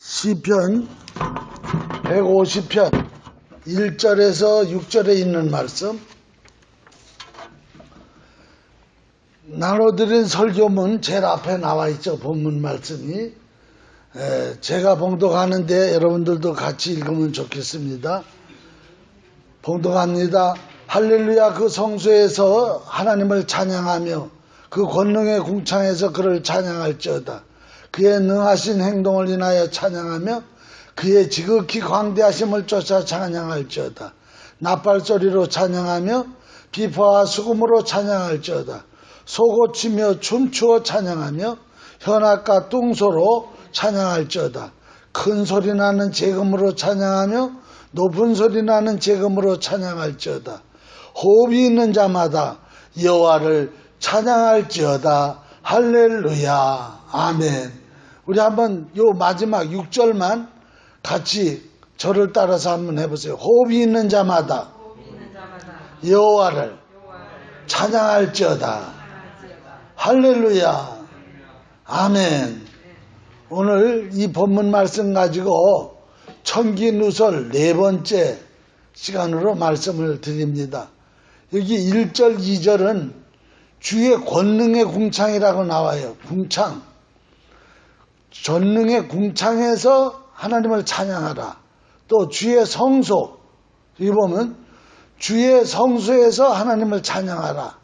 시편 150편 1절에서 6절에 있는 말씀, 나눠드린 설교문 제일 앞에 나와 있죠. 본문 말씀이 제가 봉독하는데 여러분들도 같이 읽으면 좋겠습니다. 봉독합니다. 할렐루야. 그 성소에서 하나님을 찬양하며 그 권능의 궁창에서 그를 찬양할지어다. 그의 능하신 행동을 인하여 찬양하며 그의 지극히 광대하심을 쫓아 찬양할지어다. 나팔소리로 찬양하며 비파와 수금으로 찬양할지어다. 소고치며 춤추어 찬양하며 현악과 뚱소로 찬양할지어다. 큰 소리 나는 재금으로 찬양하며 높은 소리 나는 재금으로 찬양할지어다. 호흡이 있는 자마다 여호와를 찬양할지어다. 할렐루야. 아멘. 우리 한번 요 마지막 6절만 같이 저를 따라서 한번 해보세요. 호흡이 있는 자마다 여호와를 찬양할지어다. 할렐루야. 아멘. 오늘 이 본문 말씀 가지고 청기누설 4번째 시간으로 말씀을 드립니다. 여기 1절, 2절은 주의 권능의 궁창이라고 나와요. 궁창. 전능의 궁창에서 하나님을 찬양하라. 또 주의 성소, 여기 보면 주의 성소에서 하나님을 찬양하라.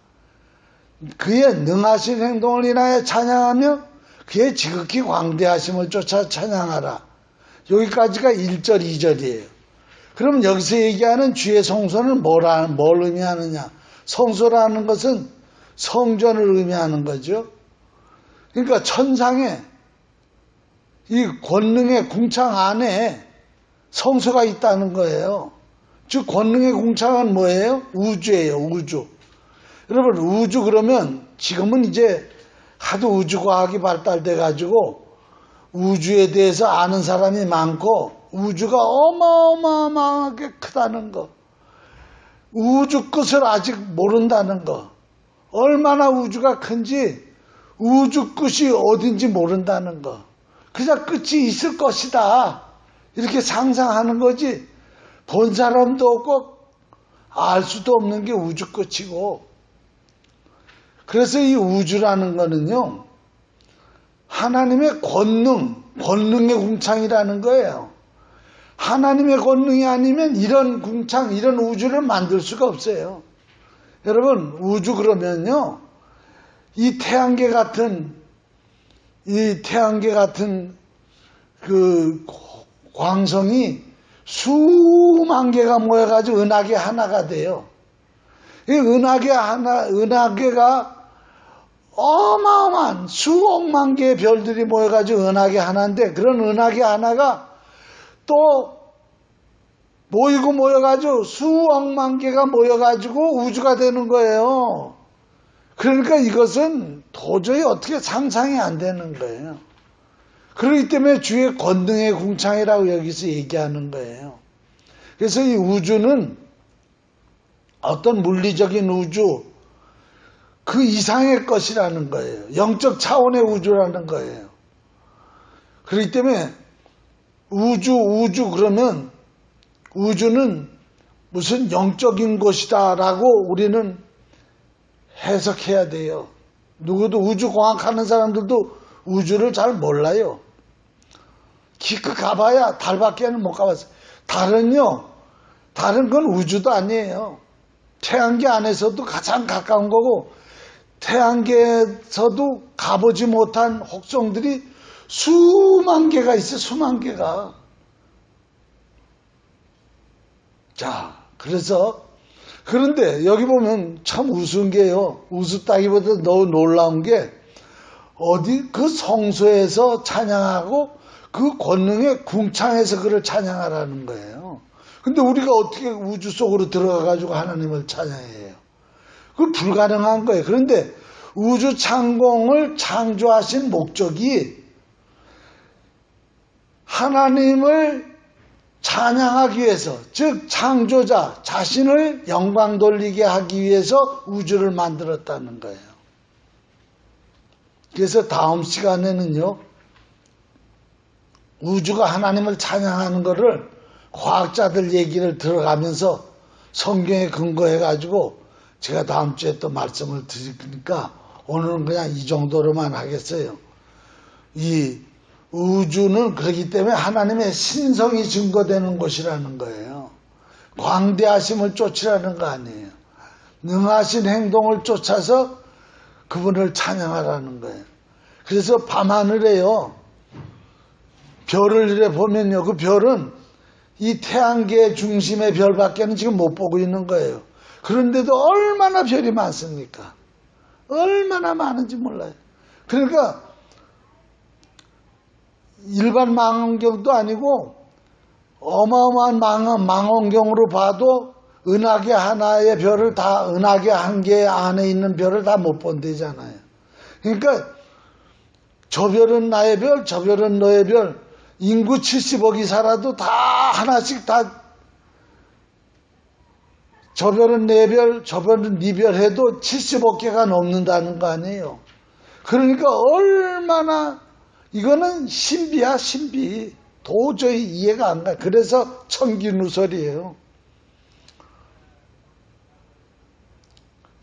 그의 능하신 행동을 인하여 찬양하며 그의 지극히 광대하심을 쫓아 찬양하라. 여기까지가 1절, 2절이에요. 그럼 여기서 얘기하는 주의 성소는 뭘 의미하느냐? 성소라는 것은 성전을 의미하는 거죠. 그러니까 천상에 이 권능의 궁창 안에 성소가 있다는 거예요. 즉 권능의 궁창은 뭐예요? 우주예요. 우주. 여러분, 우주 그러면 지금은 이제 하도 우주과학이 발달돼 가지고 우주에 대해서 아는 사람이 많고 우주가 어마어마하게 크다는 거, 우주 끝을 아직 모른다는 거, 얼마나 우주가 큰지 우주 끝이 어딘지 모른다는 거, 그냥 끝이 있을 것이다 이렇게 상상하는 거지 본 사람도 없고 알 수도 없는 게 우주 끝이고. 그래서 이 우주라는 거는요, 하나님의 권능의 궁창이라는 거예요. 하나님의 권능이 아니면 이런 궁창, 이런 우주를 만들 수가 없어요. 여러분, 우주 그러면요, 이 태양계 같은 그 광성이 수만 개가 모여가지고 은하계 하나가 돼요. 이 은하계가 어마어마한 수억만 개의 별들이 모여가지고 은하계 하나인데, 그런 은하계 하나가 또 모여가지고 수억만 개가 모여가지고 우주가 되는 거예요. 그러니까 이것은 도저히 어떻게 상상이 안 되는 거예요. 그렇기 때문에 주의 권능의 궁창이라고 여기서 얘기하는 거예요. 그래서 이 우주는 어떤 물리적인 우주 그 이상의 것이라는 거예요. 영적 차원의 우주라는 거예요. 그렇기 때문에 우주 그러면 우주는 무슨 영적인 것이다라고 우리는 해석해야 돼요. 누구도 우주공학하는 사람들도 우주를 잘 몰라요. 기껏 가봐야 달밖에는 못 가봤어요. 다른 건 우주도 아니에요. 태양계 안에서도 가장 가까운 거고, 태양계에서도 가보지 못한 혹성들이 수만 개가 있어요. 수만 개가. 자, 그런데 여기 보면 참 우스운 게요. 우습다기보다 너무 놀라운 게, 그 성소에서 찬양하고 그 권능의 궁창에서 그를 찬양하라는 거예요. 근데 우리가 어떻게 우주 속으로 들어가가지고 하나님을 찬양해요? 그건 불가능한 거예요. 그런데 우주 창공을 창조하신 목적이 하나님을 찬양하기 위해서, 즉 창조자 자신을 영광 돌리게 하기 위해서 우주를 만들었다는 거예요. 그래서 다음 시간에는요, 우주가 하나님을 찬양하는 것을 과학자들 얘기를 들어가면서 성경에 근거해가지고 제가 다음 주에 또 말씀을 드리니까 오늘은 그냥 이 정도로만 하겠어요. 이 우주는 그렇기 때문에 하나님의 신성이 증거되는 곳이라는 거예요. 광대하심을 쫓으라는 거 아니에요. 능하신 행동을 쫓아서 그분을 찬양하라는 거예요. 그래서 밤하늘에요, 별을 이래 보면요, 그 별은 이 태양계 중심의 별밖에는 지금 못 보고 있는 거예요. 그런데도 얼마나 별이 많습니까? 얼마나 많은지 몰라요. 그러니까 일반 망원경도 아니고 어마어마한 망원경으로 봐도 은하계 하나의 별을 다, 은하계 한 개 안에 있는 별을 다 못 본대잖아요. 그러니까 저 별은 나의 별, 저 별은 너의 별, 인구 70억이 살아도 다 하나씩 다 저 별은 내 별, 저 별은 네 별 해도 70억 개가 넘는다는 거 아니에요. 그러니까 얼마나, 이거는 신비야, 신비. 도저히 이해가 안 가. 그래서 천기누설이에요.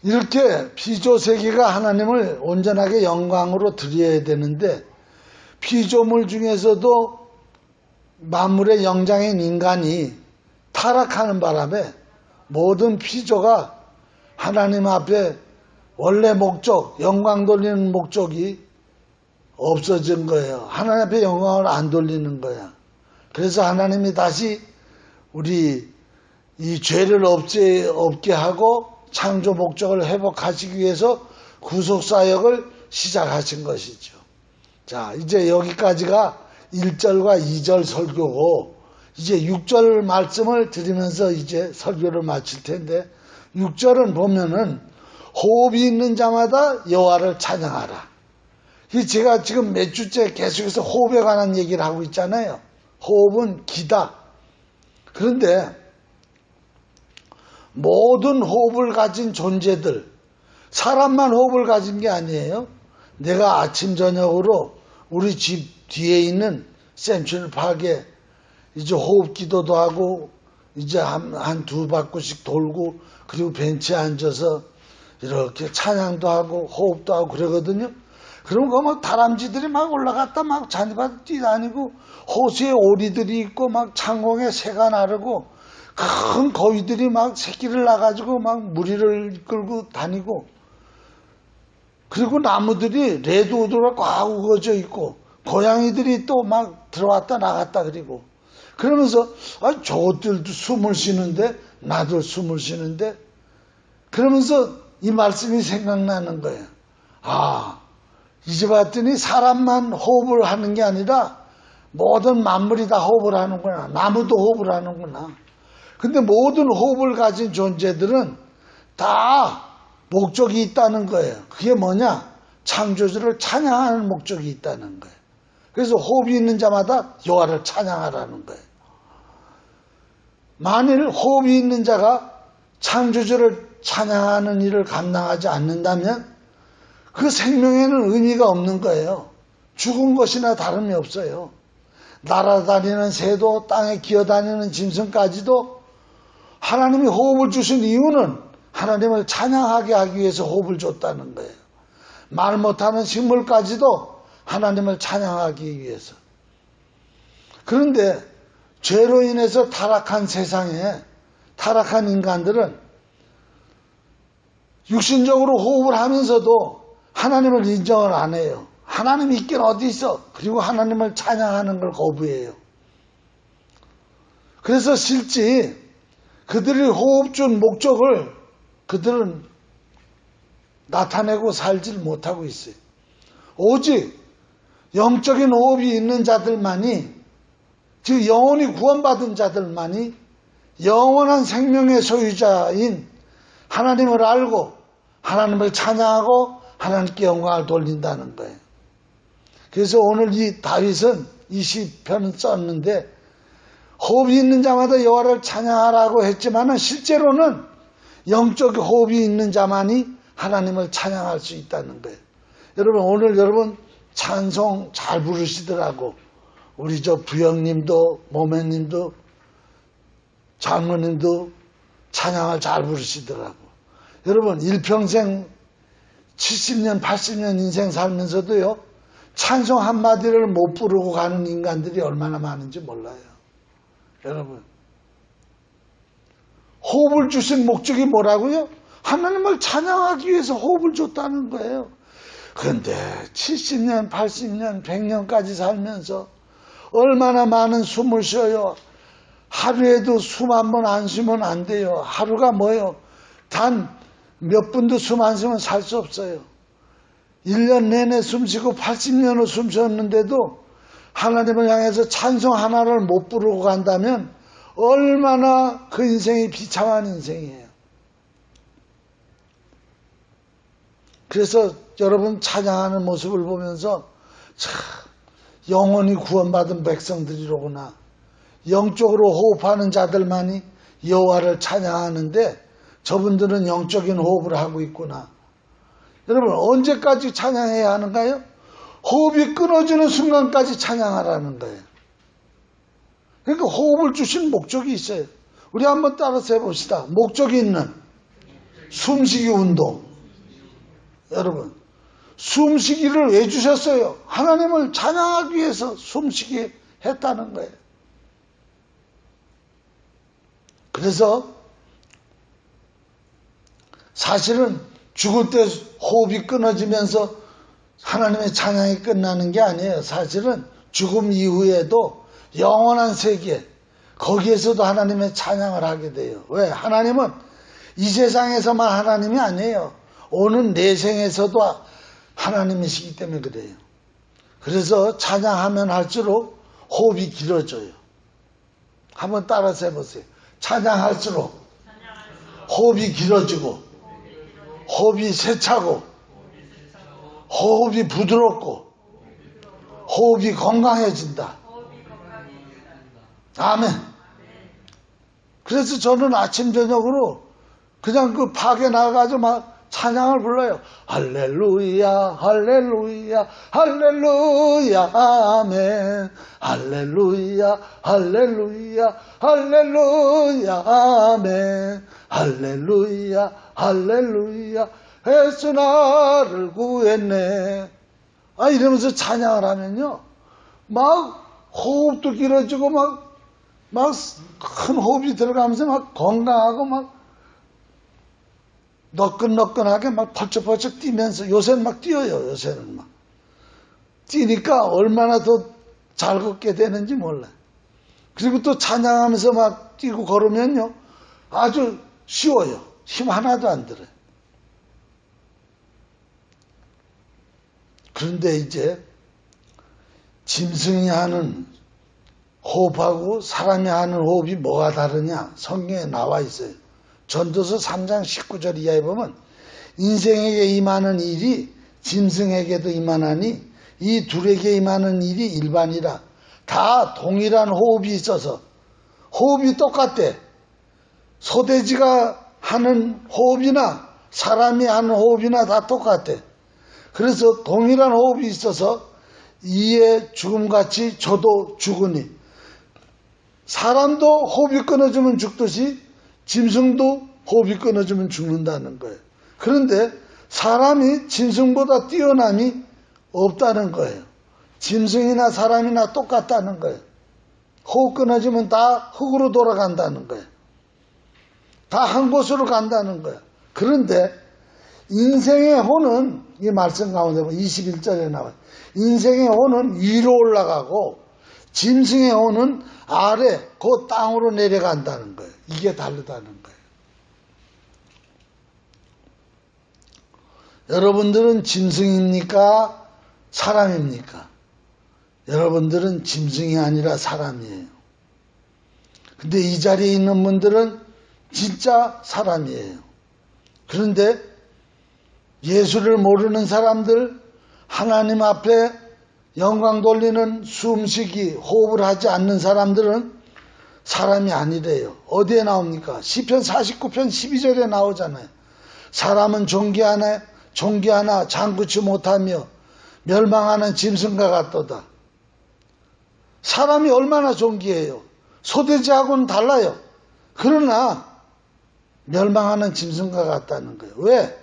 이렇게 피조세계가 하나님을 온전하게 영광으로 드려야 되는데, 피조물 중에서도 만물의 영장인 인간이 타락하는 바람에 모든 피조가 하나님 앞에 원래 목적, 영광 돌리는 목적이 없어진 거예요. 하나님 앞에 영광을 안 돌리는 거야. 그래서 하나님이 다시 우리 이 죄를 없게 하고 창조 목적을 회복하시기 위해서 구속사역을 시작하신 것이죠. 자, 이제 여기까지가 1절과 2절 설교고, 이제 6절 말씀을 드리면서 이제 설교를 마칠 텐데, 6절은 보면은 호흡이 있는 자마다 여호와를 찬양하라. 제가 지금 몇 주째 계속해서 호흡에 관한 얘기를 하고 있잖아요. 호흡은 기다. 그런데 모든 호흡을 가진 존재들, 사람만 호흡을 가진 게 아니에요. 내가 아침 저녁으로 우리 집 뒤에 있는 센트럴파크에 이제 호흡 기도도 하고, 이제 한 두 바퀴씩 돌고, 그리고 벤치에 앉아서 이렇게 찬양도 하고 호흡도 하고 그러거든요. 그럼 그 막 다람쥐들이 막 올라갔다 막 잔디밭 뛰다니고, 호수에 오리들이 있고, 막 창공에 새가 나르고, 큰 거위들이 막 새끼를 낳아가지고 막 무리를 이끌고 다니고, 그리고 나무들이 레드우드로 꽉 우거져 있고, 고양이들이 또 막 들어왔다 나갔다 그리고, 그러면서 저것들도 숨을 쉬는데 나도 숨을 쉬는데, 그러면서 이 말씀이 생각나는 거예요. 이제 봤더니 사람만 호흡을 하는 게 아니라 모든 만물이 다 호흡을 하는구나. 나무도 호흡을 하는구나. 근데 모든 호흡을 가진 존재들은 다 목적이 있다는 거예요. 그게 뭐냐? 창조주를 찬양하는 목적이 있다는 거예요. 그래서 호흡이 있는 자마다 여호와를 찬양하라는 거예요. 만일 호흡이 있는 자가 창조주를 찬양하는 일을 감당하지 않는다면 그 생명에는 의미가 없는 거예요. 죽은 것이나 다름이 없어요. 날아다니는 새도 땅에 기어다니는 짐승까지도 하나님이 호흡을 주신 이유는 하나님을 찬양하게 하기 위해서 호흡을 줬다는 거예요. 말 못하는 식물까지도 하나님을 찬양하기 위해서. 그런데 죄로 인해서 타락한 세상에 타락한 인간들은 육신적으로 호흡을 하면서도 하나님을 인정을 안 해요. 하나님이 있긴 어디 있어? 그리고 하나님을 찬양하는 걸 거부해요. 그래서 실제 그들이 호흡 준 목적을 그들은 나타내고 살질 못하고 있어요. 오직 영적인 호흡이 있는 자들만이, 즉 영원히 구원받은 자들만이 영원한 생명의 소유자인 하나님을 알고 하나님을 찬양하고 하나님께 영광을 돌린다는 거예요. 그래서 오늘 이 다윗은 이 시편을 썼는데 호흡이 있는 자마다 여호와를 찬양하라고 했지만 실제로는 영적 호흡이 있는 자만이 하나님을 찬양할 수 있다는 거예요. 여러분 오늘 여러분 찬송 잘 부르시더라고. 우리 저 부형님도 모매님도 장모님도 찬양을 잘 부르시더라고. 여러분 일평생 70년 80년 인생 살면서도요 찬송 한마디를 못 부르고 가는 인간들이 얼마나 많은지 몰라요. 여러분 호흡을 주신 목적이 뭐라고요? 하나님을 찬양하기 위해서 호흡을 줬다는 거예요. 그런데 70년 80년 100년까지 살면서 얼마나 많은 숨을 쉬어요. 하루에도 숨 한 번 안 쉬면 안 돼요. 하루가 뭐예요? 단 몇 분도 숨 안 쉬면 살 수 없어요. 1년 내내 숨 쉬고 80년을 숨 쉬었는데도 하나님을 향해서 찬송 하나를 못 부르고 간다면 얼마나 그 인생이 비참한 인생이에요. 그래서 여러분 찬양하는 모습을 보면서 참 영원히 구원받은 백성들이로구나. 영적으로 호흡하는 자들만이 여호와를 찬양하는데 저분들은 영적인 호흡을 하고 있구나. 여러분 언제까지 찬양해야 하는가요? 호흡이 끊어지는 순간까지 찬양하라는 거예요. 그러니까 호흡을 주신 목적이 있어요. 우리 한번 따라서 해봅시다. 목적이 있는 숨쉬기 운동. 여러분 숨쉬기를 왜 주셨어요? 하나님을 찬양하기 위해서 숨쉬게 했다는 거예요. 그래서 사실은 죽을 때 호흡이 끊어지면서 하나님의 찬양이 끝나는 게 아니에요. 사실은 죽음 이후에도 영원한 세계 거기에서도 하나님의 찬양을 하게 돼요. 왜? 하나님은 이 세상에서만 하나님이 아니에요. 오는 내생에서도 하나님이시기 때문에 그래요. 그래서 찬양하면 할수록 호흡이 길어져요. 한번 따라서 해보세요. 찬양할수록 호흡이 길어지고 호흡이 세차고 호흡이 부드럽고 호흡이 건강해진다. 아멘. 그래서 저는 아침 저녁으로 그냥 그 밖에 나가서 막 찬양을 불러요. 할렐루야 할렐루야 할렐루야 아멘. 할렐루야 할렐루야 할렐루야 아멘. 할렐루야 할렐루야 예수 나를 구했네. 이러면서 찬양을 하면요 막 호흡도 길어지고 막 큰 호흡이 들어가면서 막 건강하고 막 너끈너끈하게 막 펄쩍펄쩍 뛰면서 요새는 막 뛰어요. 요새는 막 뛰니까 얼마나 더 잘 걷게 되는지 몰라요. 그리고 또 찬양하면서 막 뛰고 걸으면요 아주 쉬워요. 힘 하나도 안 들어요. 그런데 이제 짐승이 하는 호흡하고 사람이 하는 호흡이 뭐가 다르냐? 성경에 나와 있어요. 전도서 3장 19절 이하에 보면 인생에게 임하는 일이 짐승에게도 임하나니 이 둘에게 임하는 일이 일반이라. 다 동일한 호흡이 있어서 호흡이 똑같대. 소돼지가 하는 호흡이나 사람이 하는 호흡이나 다 똑같대. 그래서 동일한 호흡이 있어서 이에 죽음같이 저도 죽으니 사람도 호흡이 끊어지면 죽듯이 짐승도 호흡이 끊어지면 죽는다는 거예요. 그런데 사람이 짐승보다 뛰어남이 없다는 거예요. 짐승이나 사람이나 똑같다는 거예요. 호흡 끊어지면 다 흙으로 돌아간다는 거예요. 다 한 곳으로 간다는 거예요. 그런데 인생의 혼은 이 말씀 가운데 보면 21절에 나와요. 인생의 혼은 위로 올라가고 짐승의 혼은 아래 그 땅으로 내려간다는 거예요. 이게 다르다는 거예요. 여러분들은 짐승입니까? 사람입니까? 여러분들은 짐승이 아니라 사람이에요. 근데 이 자리에 있는 분들은 진짜 사람이에요. 그런데 예수를 모르는 사람들, 하나님 앞에 영광 돌리는 숨쉬기, 호흡을 하지 않는 사람들은 사람이 아니래요. 어디에 나옵니까? 시편 49편 12절에 나오잖아요. 사람은 존귀하나 장구치 못하며 멸망하는 짐승과 같도다. 사람이 얼마나 존귀해요. 소돼지하고는 달라요. 그러나 멸망하는 짐승과 같다는 거예요. 왜?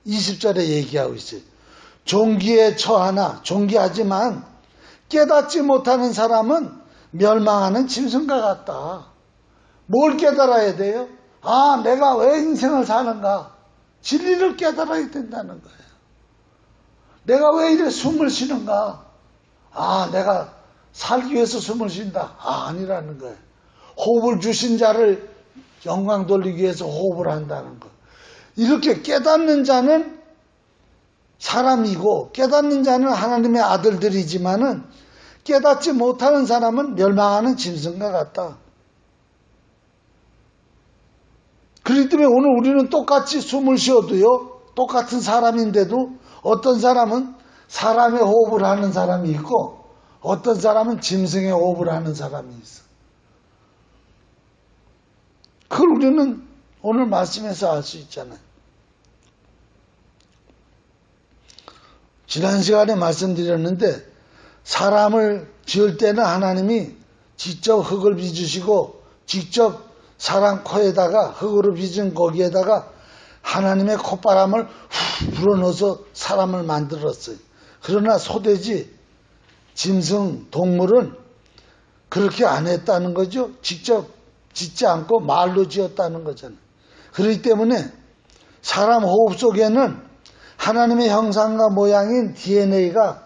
20절에 얘기하고 있어요. 존귀에 처하나 존귀하지만 깨닫지 못하는 사람은 멸망하는 짐승과 같다. 뭘 깨달아야 돼요? 아, 내가 왜 인생을 사는가? 진리를 깨달아야 된다는 거예요. 내가 왜 이래 숨을 쉬는가? 아, 내가 살기 위해서 숨을 쉰다. 아, 아니라는 거예요. 호흡을 주신 자를 영광 돌리기 위해서 호흡을 한다는 거. 이렇게 깨닫는 자는 사람이고 깨닫는 자는 하나님의 아들들이지만은 깨닫지 못하는 사람은 멸망하는 짐승과 같다. 그렇기 때문에 오늘 우리는 똑같이 숨을 쉬어도요, 똑같은 사람인데도 어떤 사람은 사람의 호흡을 하는 사람이 있고 어떤 사람은 짐승의 호흡을 하는 사람이 있어. 그걸 우리는 오늘 말씀에서 알 수 있잖아요. 지난 시간에 말씀드렸는데 사람을 지을 때는 하나님이 직접 흙을 빚으시고 직접 사람 코에다가 흙으로 빚은 거기에다가 하나님의 콧바람을 후 불어넣어서 사람을 만들었어요. 그러나 소돼지, 짐승, 동물은 그렇게 안 했다는 거죠. 직접 짓지 않고 말로 지었다는 거잖아요. 그렇기 때문에 사람 호흡 속에는 하나님의 형상과 모양인 DNA가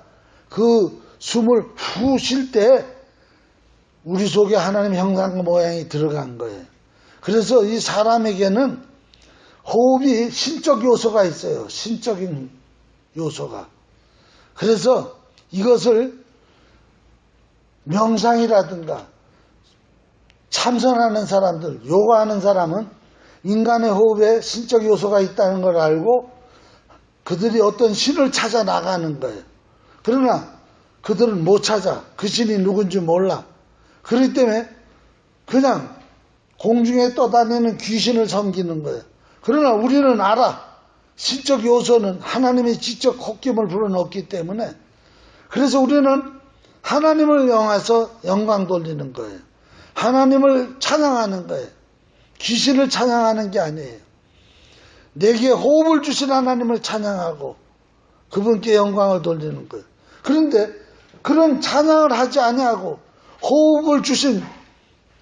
그 숨을 후 쉴 때 우리 속에 하나님의 형상과 모양이 들어간 거예요. 그래서 이 사람에게는 호흡이 신적 요소가 있어요. 신적인 요소가. 그래서 이것을 명상이라든가 참선하는 사람들, 요가하는 사람은 인간의 호흡에 신적 요소가 있다는 걸 알고 그들이 어떤 신을 찾아 나가는 거예요. 그러나 그들은 못 찾아. 그 신이 누군지 몰라. 그렇기 때문에 그냥 공중에 떠다니는 귀신을 섬기는 거예요. 그러나 우리는 알아. 신적 요소는 하나님이 직접 콧김을 불어넣기 때문에 그래서 우리는 하나님을 영화해서 영광 돌리는 거예요. 하나님을 찬양하는 거예요. 귀신을 찬양하는 게 아니에요. 내게 호흡을 주신 하나님을 찬양하고 그분께 영광을 돌리는 거예요. 그런데 그런 찬양을 하지 아니하고 호흡을 주신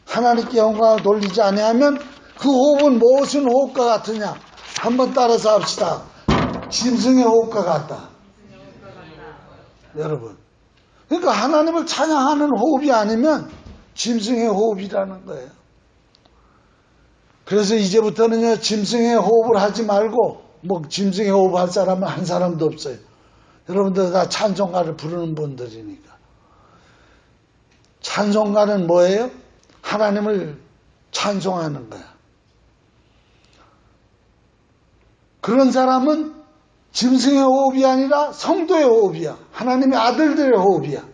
하나님께 영광을 돌리지 아니하면 그 호흡은 무슨 호흡과 같으냐? 한번 따라서 합시다. 짐승의 호흡과 같다. 여러분. 그러니까 하나님을 찬양하는 호흡이 아니면 짐승의 호흡이라는 거예요. 그래서 이제부터는요, 짐승의 호흡을 하지 말고, 짐승의 호흡 할 사람은 한 사람도 없어요. 여러분들 다 찬송가를 부르는 분들이니까. 찬송가는 뭐예요? 하나님을 찬송하는 거야. 그런 사람은 짐승의 호흡이 아니라 성도의 호흡이야. 하나님의 아들들의 호흡이야.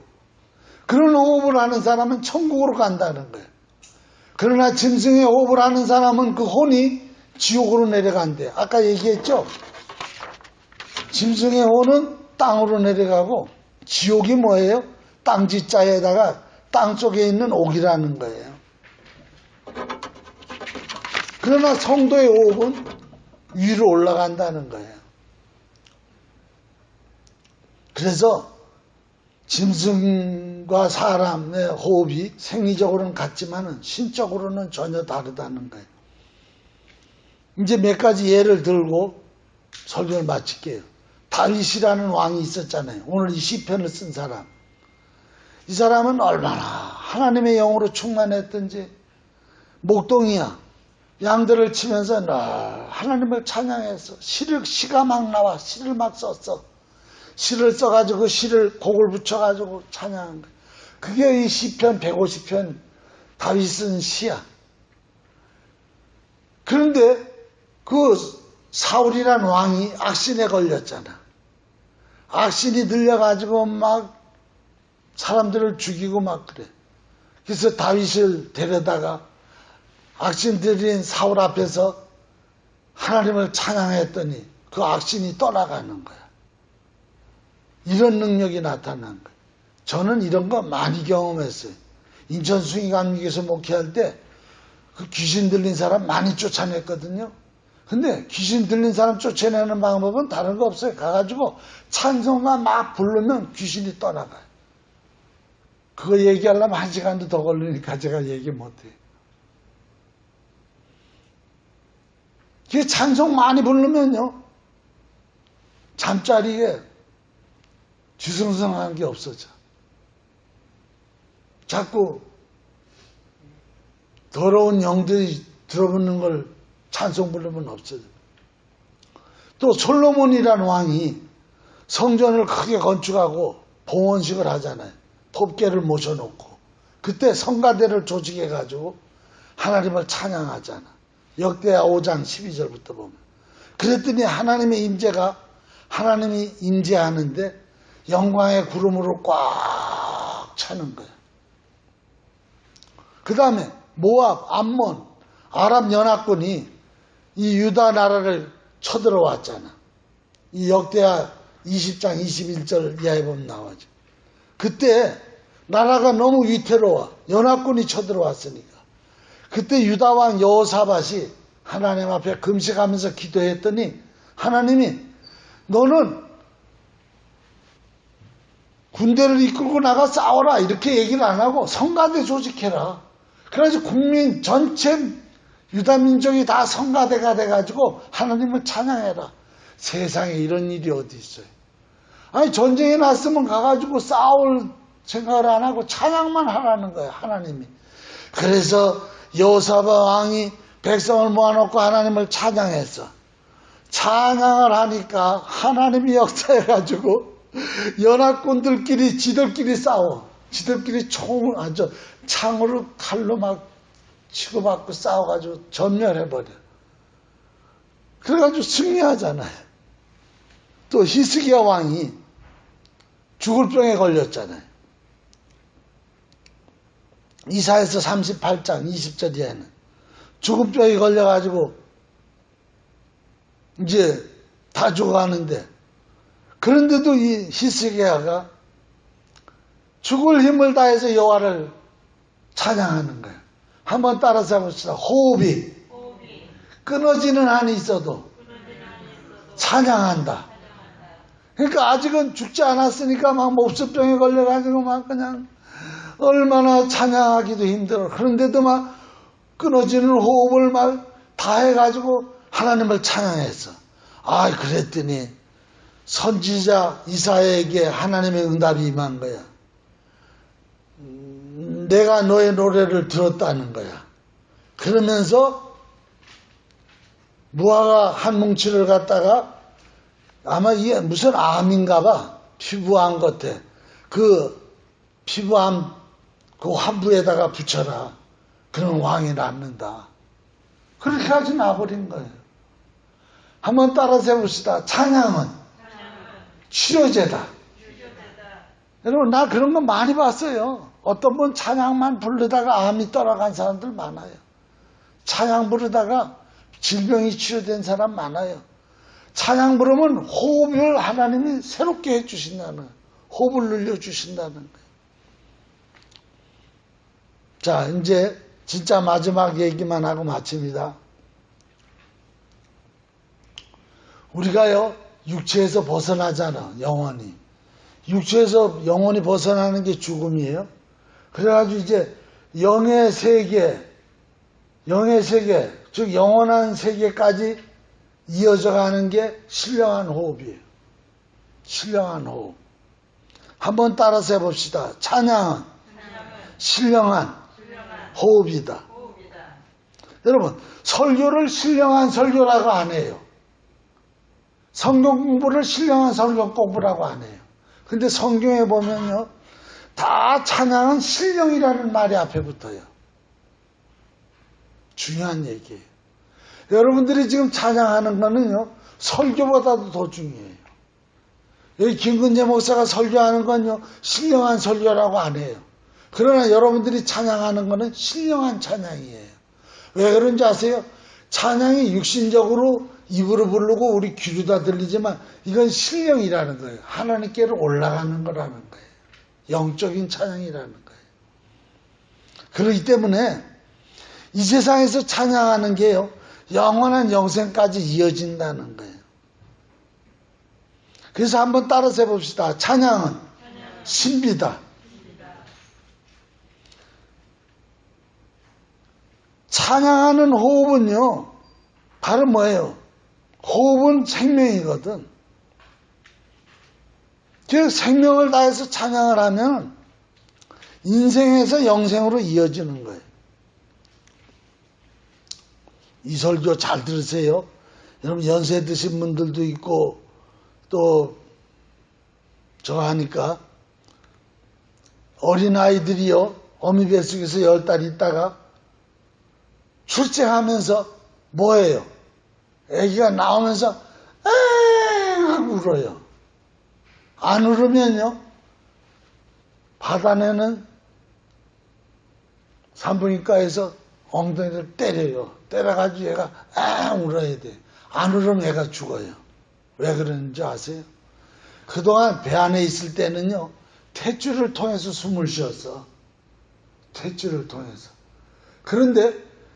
그런 호흡을 하는 사람은 천국으로 간다는 거예요. 그러나 짐승의 호흡을 하는 사람은 그 혼이 지옥으로 내려간대. 아까 얘기했죠? 짐승의 혼은 땅으로 내려가고 지옥이 뭐예요? 땅지자에다가 땅 속에 있는 옥이라는 거예요. 그러나 성도의 호흡은 위로 올라간다는 거예요. 그래서 짐승과 사람의 호흡이 생리적으로는 같지만 신적으로는 전혀 다르다는 거예요. 이제 몇 가지 예를 들고 설교를 마칠게요. 다윗이라는 왕이 있었잖아요. 오늘 이 시편을 쓴 사람. 이 사람은 얼마나 하나님의 영으로 충만했던지 목동이야. 양들을 치면서 하나님을 찬양해서 시가 막 나와. 시를 막 썼어. 시를 써가지고 시를 곡을 붙여가지고 찬양한 거예요. 그게 이 시편 150편 다윗 쓴 시야. 그런데 그 사울이란 왕이 악신에 걸렸잖아. 악신이 들려가지고 막 사람들을 죽이고 막 그래. 그래서 다윗을 데려다가 악신들인 사울 앞에서 하나님을 찬양했더니 그 악신이 떠나가는 거야. 이런 능력이 나타난 거예요. 저는 이런 거 많이 경험했어요. 인천 숭의감리교에서 목회할 때 그 귀신 들린 사람 많이 쫓아냈거든요. 근데 귀신 들린 사람 쫓아내는 방법은 다른 거 없어요. 가가지고 찬송가 막 부르면 귀신이 떠나가요. 그거 얘기하려면 1시간도 더 걸리니까 제가 얘기 못해요. 찬송 많이 부르면요, 잠자리에 뒤숭숭한 게 없어져. 자꾸 더러운 영들이 들어붙는 걸 찬송 부르면 없어져. 또 솔로몬이라는 왕이 성전을 크게 건축하고 봉헌식을 하잖아요. 법궤를 모셔놓고. 그때 성가대를 조직해가지고 하나님을 찬양하잖아. 역대하 5장 12절부터 보면. 그랬더니 하나님의 임재가, 하나님이 임재하는데 영광의 구름으로 꽉 차는 거야. 그 다음에 모압, 암몬, 아랍 연합군이 이 유다 나라를 쳐들어왔잖아. 이 역대하 20장 21절 이하에 보면 나오죠. 그때 나라가 너무 위태로워. 연합군이 쳐들어왔으니까. 그때 유다 왕 여호사밧이 하나님 앞에 금식하면서 기도했더니 하나님이 너는 군대를 이끌고 나가 싸워라 이렇게 얘기를 안 하고 성가대 조직해라. 그래가지고 국민 전체 유다 민족이 다 성가대가 돼가지고 하나님을 찬양해라. 세상에 이런 일이 어디 있어요. 아니 전쟁이 났으면 가가지고 싸울 생각을 안 하고 찬양만 하라는 거예요. 하나님이. 그래서 여호사밧 왕이 백성을 모아놓고 하나님을 찬양했어. 찬양을 하니까 하나님이 역사해가지고 연합군들끼리 지들끼리 싸워. 지들끼리 총을 창으로 칼로 막 치고받고 싸워가지고 전멸해버려. 그래가지고 승리하잖아요. 또 히스기야 왕이 죽을 병에 걸렸잖아요. 이사야서 38장 20절 이하에는 죽을 병에 걸려가지고 이제 다 죽어가는데, 그런데도 이 히스기야가 죽을 힘을 다해서 여호와를 찬양하는 거예요. 한번 따라서 해봅시다. 호흡이 끊어지는 한이 있어도 찬양한다. 그러니까 아직은 죽지 않았으니까 막 몹쓸병에 걸려가지고 막 그냥 얼마나 찬양하기도 힘들어. 그런데도 막 끊어지는 호흡을 막 다 해가지고 하나님을 찬양했어. 그랬더니 선지자 이사야에게 하나님의 응답이 임한 거야. 내가 너의 노래를 들었다는 거야. 그러면서 무화과 한 뭉치를 갖다가 아마 이게 무슨 암인가 봐. 피부암 같아. 그 피부암 그 환부에다가 붙여라. 그러면 왕이 낫는다. 그렇게 하지 놔버린 거예요. 한번 따라서 해봅시다. 찬양은 치료제다. 여러분, 나 그런 거 많이 봤어요. 어떤 분 찬양만 부르다가 암이 떠나간 사람들 많아요. 찬양 부르다가 질병이 치료된 사람 많아요. 찬양 부르면 호흡을 하나님이 새롭게 해주신다는, 호흡을 늘려주신다는 거예요. 자, 이제 진짜 마지막 얘기만 하고 마칩니다. 우리가요, 육체에서 벗어나잖아, 영원히. 육체에서 영원히 벗어나는 게 죽음이에요. 그래가지고 이제 영의 세계, 즉 영원한 세계까지 이어져 가는 게 신령한 호흡이에요. 신령한 호흡. 한번 따라서 해봅시다. 찬양은 신령한 호흡이다. 여러분, 설교를 신령한 설교라고 안 해요. 성경 공부를 신령한 성경 공부라고 안 해요. 근데 성경에 보면요, 다 찬양은 신령이라는 말이 앞에 붙어요. 중요한 얘기예요. 여러분들이 지금 찬양하는 거는요, 설교보다도 더 중요해요. 여기 김근재 목사가 설교하는 건요, 신령한 설교라고 안 해요. 그러나 여러분들이 찬양하는 거는 신령한 찬양이에요. 왜 그런지 아세요? 찬양이 육신적으로 입으로 부르고 우리 귀로 다 들리지만 이건 신령이라는 거예요. 하나님께로 올라가는 거라는 거예요. 영적인 찬양이라는 거예요. 그렇기 때문에 이 세상에서 찬양하는 게요, 영원한 영생까지 이어진다는 거예요. 그래서 한번 따라서 해봅시다. 찬양은 신비다. 찬양하는 호흡은요, 바로 뭐예요? 호흡은 생명이거든. 그 생명을 다해서 찬양을 하면 인생에서 영생으로 이어지는 거예요. 이 설교 잘 들으세요. 여러분 연세 드신 분들도 있고 또 저 하니까 어린아이들이요, 어미 뱃속에서 10달 있다가 출생하면서 뭐예요? 아기가 나오면서 엥 하고 울어요. 안 울으면요, 바다내는 산부인과에서 엉덩이를 때려요. 때려가지고 얘가 엥 울어야 돼. 안 울으면 애가 죽어요. 왜 그러는지 아세요? 그동안 배 안에 있을 때는요, 탯줄을 통해서 숨을 쉬었어. 탯줄을 통해서. 그런데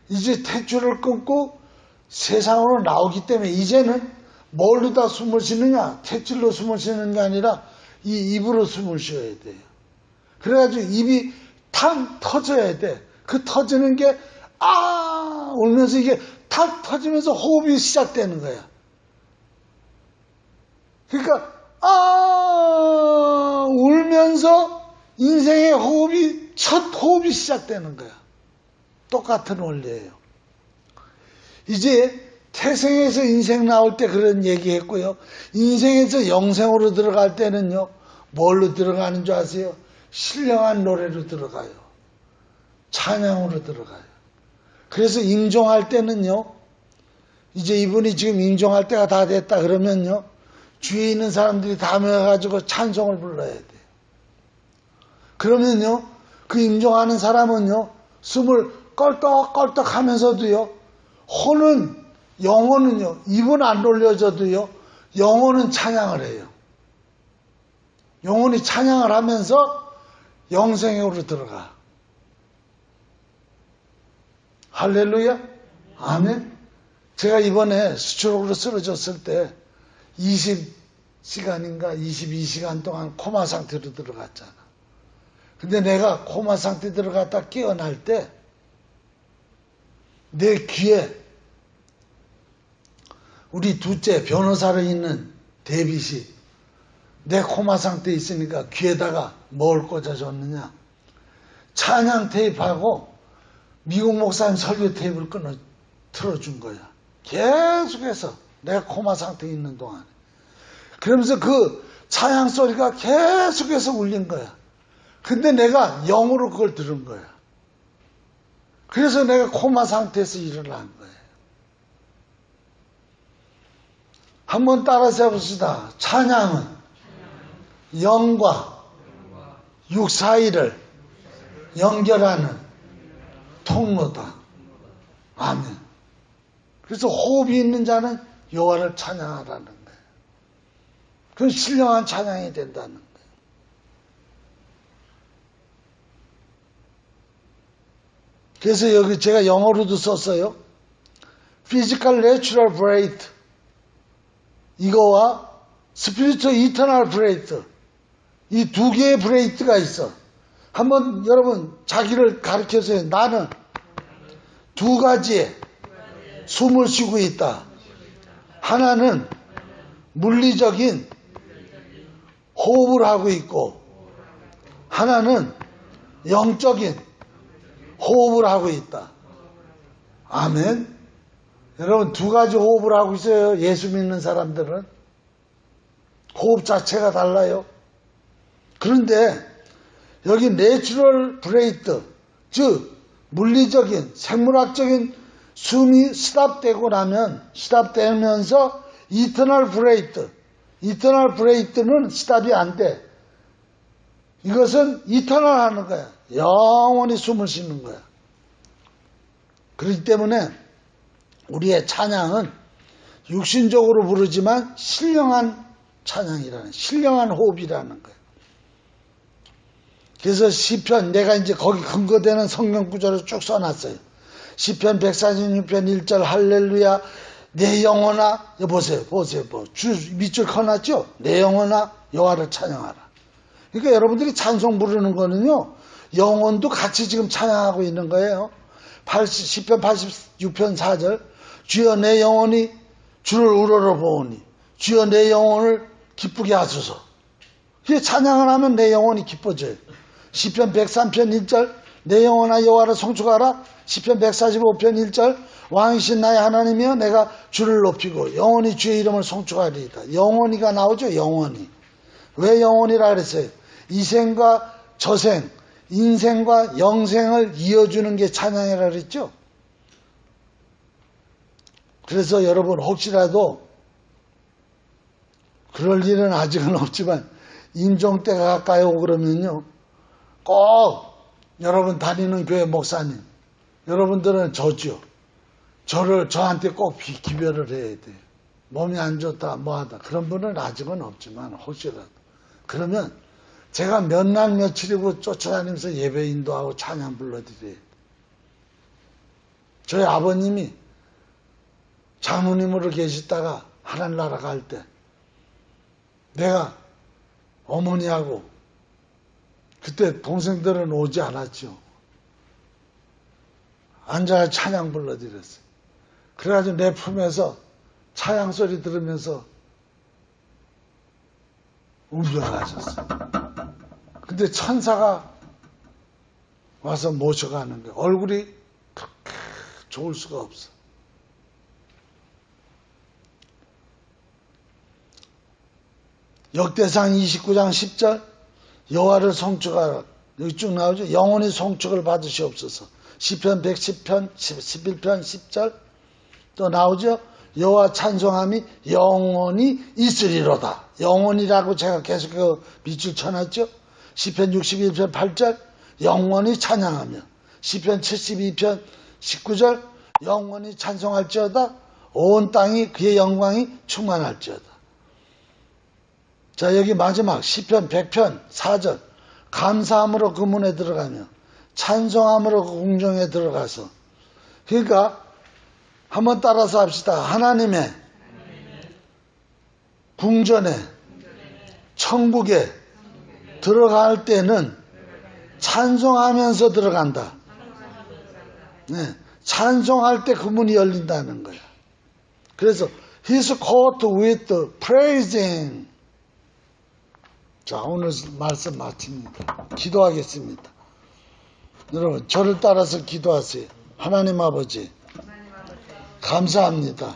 이제 탯줄을 끊고 세상으로 나오기 때문에 이제는 뭘로 다 숨을 쉬느냐? 탯줄로 숨을 쉬는 게 아니라 이 입으로 숨을 쉬어야 돼요. 그래가지고 입이 탕 터져야 돼. 그 터지는 게 울면서 이게 탁 터지면서 호흡이 시작되는 거야. 그러니까 울면서 인생의 호흡이, 첫 호흡이 시작되는 거야. 똑같은 원리예요. 이제 태생에서 인생 나올 때 그런 얘기 했고요. 인생에서 영생으로 들어갈 때는요, 뭘로 들어가는 줄 아세요? 신령한 노래로 들어가요. 찬양으로 들어가요. 그래서 임종할 때는요, 이제 이분이 지금 임종할 때가 다 됐다 그러면요, 주위에 있는 사람들이 다 모여가지고 찬송을 불러야 돼요. 그러면요, 그 임종하는 사람은요, 숨을 껄떡껄떡 하면서도요, 영혼은요, 입은 안 돌려져도요, 영혼은 찬양을 해요. 영혼이 찬양을 하면서 영생으로 들어가. 할렐루야? 아멘? 제가 이번에 스트로크로 쓰러졌을 때 20시간인가 22시간 동안 코마 상태로 들어갔잖아. 근데 내가 코마 상태 들어갔다 깨어날 때 내 귀에 우리 둘째 변호사로 있는 데빗이 내 코마 상태에 있으니까 귀에다가 뭘 꽂아줬느냐? 찬양 테이프하고 미국 목사님 설교 테이프를 틀어준 거야. 계속해서 내가 코마 상태에 있는 동안에. 그러면서 그 찬양 소리가 계속해서 울린 거야. 근데 내가 영으로 그걸 들은 거야. 그래서 내가 코마 상태에서 일어난 거예요. 한번 따라서 해봅시다. 찬양은 영과 육 사이를 연결하는 통로다. 아멘. 그래서 호흡이 있는 자는 여호와를 찬양하라는 거예요. 그건 신령한 찬양이 된다는 거예요. 그래서 여기 제가 영어로도 썼어요. Physical Natural Breath, 이거와 Spiritual Eternal Breath, 이 두 개의 브레이트가 있어. 한번 여러분 자기를 가르쳐줘요. 나는 두 가지의 숨을 쉬고 있다. 하나는 물리적인 호흡을 하고 있고, 하나는 영적인 호흡을 하고 있다. 아멘. 여러분 두 가지 호흡을 하고 있어요. 예수 믿는 사람들은 호흡 자체가 달라요. 그런데 여기 내추럴 브레이트, 즉 물리적인 생물학적인 숨이 스탑되고 나면 스탑되면서 이터널 브레이트는 스탑이 안 돼. 이것은 이터널 하는 거야. 영원히 숨을 쉬는 거야. 그렇기 때문에 우리의 찬양은 육신적으로 부르지만 신령한 찬양이라는, 신령한 호흡이라는 거예요. 그래서 시편, 내가 이제 거기 근거되는 성경 구절을 쭉 써놨어요. 시편 146편 1절 할렐루야 내 영혼아, 보세요. 밑줄 커놨죠? 내 영혼아 여호와를 찬양하라. 그러니까 여러분들이 찬송 부르는 거는요, 영혼도 같이 지금 찬양하고 있는 거예요. 시편 86편 4절 주여 내 영혼이 주를 우러러보오니 주여 내 영혼을 기쁘게 하소서. 이게 찬양을 하면 내 영혼이 기뻐져요. 시편 103편 1절 내 영혼아 여호와를 송축하라. 시편 145편 1절 왕이신 나의 하나님이여 내가 주를 높이고 영원히 주의 이름을 송축하리이다. 영원히가 나오죠. 영원히. 왜 영원히라 그랬어요? 이생과 저생, 인생과 영생을 이어주는 게 찬양이라 그랬죠. 그래서 여러분 혹시라도 그럴 일은 아직은 없지만 임종 때가 가까이 오고 그러면요, 꼭 여러분 다니는 교회 목사님, 여러분들은 저죠. 저한테 꼭 기별을 해야 돼요. 몸이 안 좋다 뭐하다 그런 분은 아직은 없지만 혹시라도 그러면 제가 몇 날 며칠이고 쫓아다니면서 예배 인도하고 찬양 불러드려요. 저희 아버님이 장로님으로 계시다가 하늘나라 갈 때 내가 어머니하고 그때 동생들은 오지 않았죠. 앉아서 찬양 불러드렸어요. 그래가지고 내 품에서 찬양 소리 들으면서 운전하셨어요. 근데 천사가 와서 모셔가는 거예요. 얼굴이 그렇게 좋을 수가 없어. 역대상 29장 10절 여호와를 송축하라. 여기 쭉 나오죠. 영원히 송축을 받으시옵소서. 시편 110편 11편 10절 또 나오죠. 여호와 찬송함이 영원히 있으리로다. 영원이라고 제가 계속 그 밑줄 쳐놨죠. 시편 61편 8절 영원히 찬양하며 시편 72편 19절 영원히 찬송할지어다. 온 땅이 그의 영광이 충만할지어다. 자, 여기 마지막 시편 100편 4절 감사함으로 그 문에 들어가며 찬송함으로 그 궁정에 들어가서, 그러니까 한번 따라서 합시다. 하나님의 궁전에 천국에 들어갈 때는 찬송하면서 들어간다. 네, 찬송할 때 그 문이 열린다는 거야. 그래서 His court with praising. 자, 오늘 말씀 마칩니다. 기도하겠습니다. 여러분 저를 따라서 기도하세요. 하나님 아버지 감사합니다.